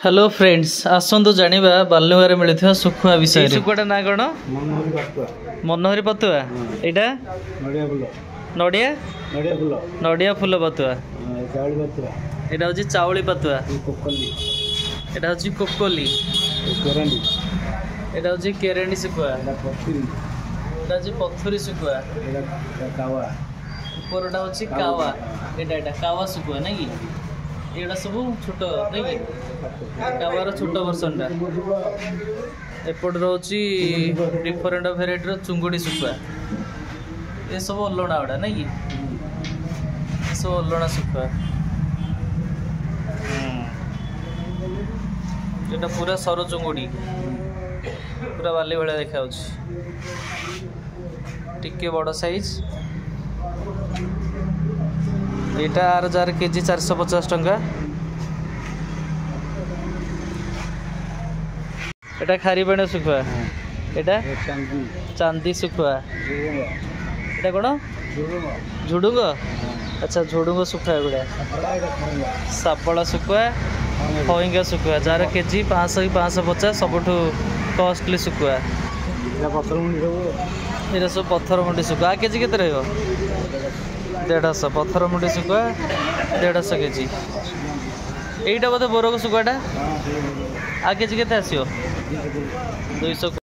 Hello friends आसतु जानिबा बाल्यवारे मिलुवा सुखुआ विषय सुखुआटा ना कौन मनोहरी पतुआ एटा नड़िया नड़िया फूल पतुआ एटा हूँ चाउली पतुआ एटा हूँ कोकोली एटा हूँ केरेणी सुखुआ एटा हूँ पथुरी सुखुआ ऊपरटा हूँ कावा एटा कावा सुखुआ ना कि एटा सब छोट नहीं कावार छोट वर्षनटा एपट रोची डिफरेंट भेराइटर चुंगुड़ी सुखुआ ये सब अल्लणा गुड़ा नहीं कि सब अल्लणा सुखुआ ये पूरा सर चुंगुड़ी पूरा बाली भाया देखा टिके बड़ size Etah are jar KG 450 टंका एटा खारी पाणी सुखुआ एटा चांदी सुखुआ एटा कौन झुडुंग अच्छा झुडुंग सुखुआ गुड़ा सापड़ा सुखुआ फईंगा सुखुआ जार केजी 500 550 सबुठ कॉस्टली सुखुआ ये सब पत्थर मुंडी सुखुआ आ केजी केते रहिबो 150 पत्थर मुंडी सुखुआ 150 केजी एटा बोधे बोरक सुखुआटा आ केजी केते आसियो 200।